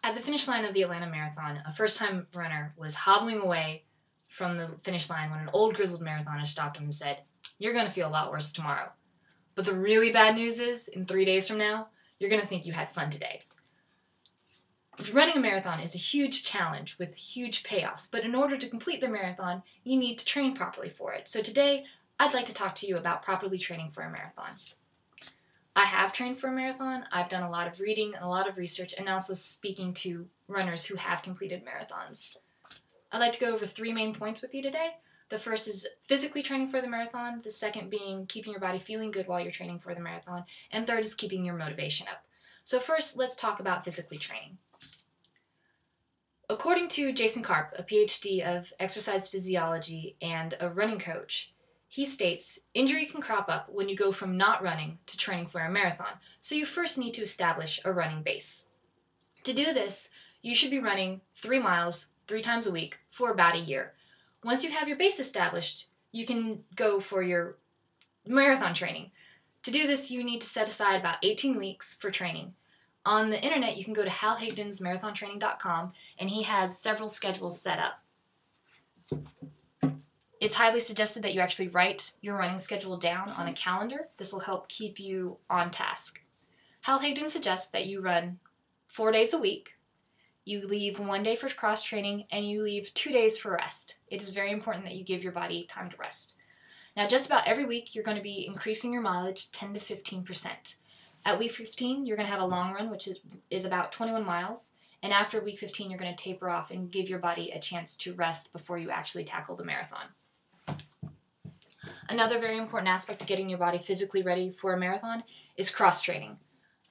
At the finish line of the Atlanta Marathon, a first-time runner was hobbling away from the finish line when an old grizzled marathoner stopped him and said, "You're going to feel a lot worse tomorrow. But the really bad news is, in 3 days from now, you're going to think you had fun today." Running a marathon is a huge challenge with huge payoffs, but in order to complete the marathon, you need to train properly for it. So today, I'd like to talk to you about properly training for a marathon. I have trained for a marathon. I've done a lot of reading and a lot of research, and also speaking to runners who have completed marathons. I'd like to go over 3 main points with you today. The first is physically training for the marathon, the second being keeping your body feeling good while you're training for the marathon, and third is keeping your motivation up. So first, let's talk about physically training. According to Jason Karp, a PhD of exercise physiology and a running coach, he states, injury can crop up when you go from not running to training for a marathon, so you first need to establish a running base. To do this, you should be running 3 miles 3 times a week for about a year. Once you have your base established, you can go for your marathon training. To do this, you need to set aside about 18 weeks for training. On the internet, you can go to halhigdonsmarathontraining.com, and he has several schedules set up. It's highly suggested that you actually write your running schedule down on a calendar. This will help keep you on task. Hal Higdon suggests that you run 4 days a week, you leave 1 day for cross training, and you leave 2 days for rest. It is very important that you give your body time to rest. Now, just about every week, you're going to be increasing your mileage 10 to 15%. At week 15, you're going to have a long run, which is about 21 miles. And after week 15, you're going to taper off and give your body a chance to rest before you actually tackle the marathon. Another very important aspect to getting your body physically ready for a marathon is cross-training.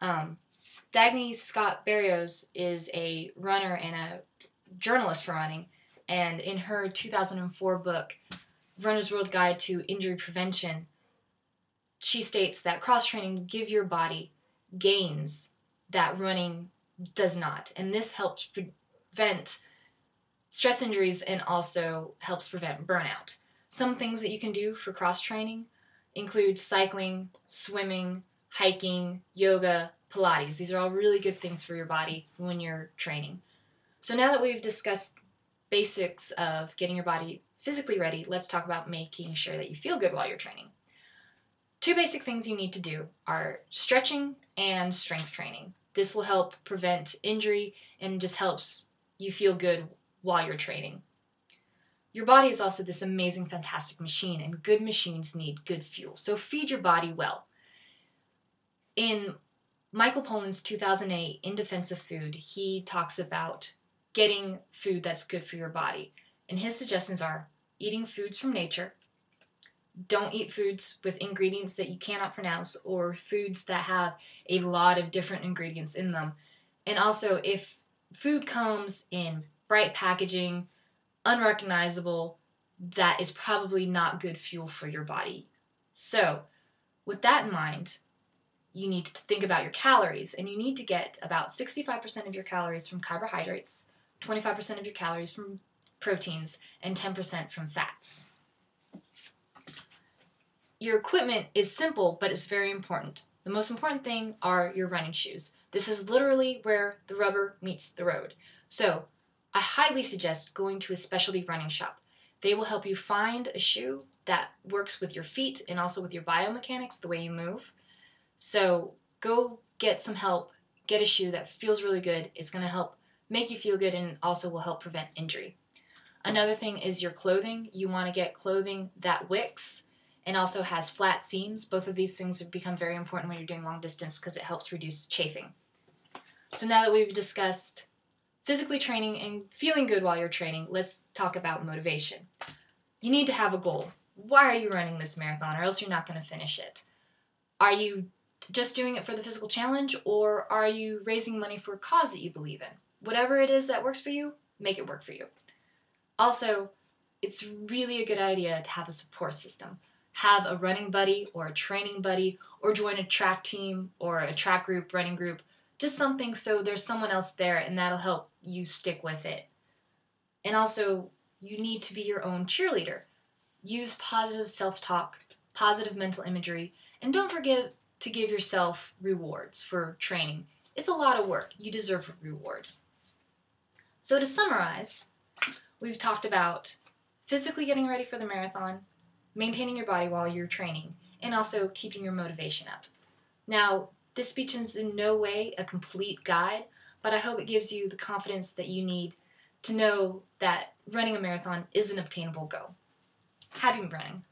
Dagny Scott Berrios is a runner and a journalist for running, and in her 2004 book, Runner's World Guide to Injury Prevention, she states that cross-training give your body gains that running does not, and this helps prevent stress injuries and also helps prevent burnout. Some things that you can do for cross-training include cycling, swimming, hiking, yoga, Pilates. These are all really good things for your body when you're training. So now that we've discussed basics of getting your body physically ready, let's talk about making sure that you feel good while you're training. 2 basic things you need to do are stretching and strength training. This will help prevent injury and just helps you feel good while you're training. Your body is also this amazing, fantastic machine, and good machines need good fuel. So feed your body well. In Michael Pollan's 2008 In Defense of Food, he talks about getting food that's good for your body. And his suggestions are eating foods from nature, don't eat foods with ingredients that you cannot pronounce or foods that have a lot of different ingredients in them. And also, if food comes in bright packaging, unrecognizable, that is probably not good fuel for your body. So, with that in mind, you need to think about your calories, and you need to get about 65% of your calories from carbohydrates, 25% of your calories from proteins, and 10% from fats. Your equipment is simple, but it's very important. The most important thing are your running shoes. This is literally where the rubber meets the road. So, I highly suggest going to a specialty running shop. They will help you find a shoe that works with your feet and also with your biomechanics, the way you move. So go get some help, get a shoe that feels really good. It's going to help make you feel good and also will help prevent injury. Another thing is your clothing. You want to get clothing that wicks and also has flat seams. Both of these things have become very important when you're doing long distance because it helps reduce chafing. So now that we've discussed physically training and feeling good while you're training, let's talk about motivation. You need to have a goal. Why are you running this marathon, or else you're not going to finish it? Are you just doing it for the physical challenge, or are you raising money for a cause that you believe in? Whatever it is that works for you, make it work for you. Also, it's really a good idea to have a support system. Have a running buddy or a training buddy, or join a track team or a track group, running group. Just something so there's someone else there and that'll help you stick with it. And also, you need to be your own cheerleader. Use positive self-talk, positive mental imagery, and don't forget to give yourself rewards for training. It's a lot of work. You deserve a reward. So to summarize, we've talked about physically getting ready for the marathon, maintaining your body while you're training, and also keeping your motivation up. Now, this speech is in no way a complete guide, but I hope it gives you the confidence that you need to know that running a marathon is an obtainable goal. Happy running!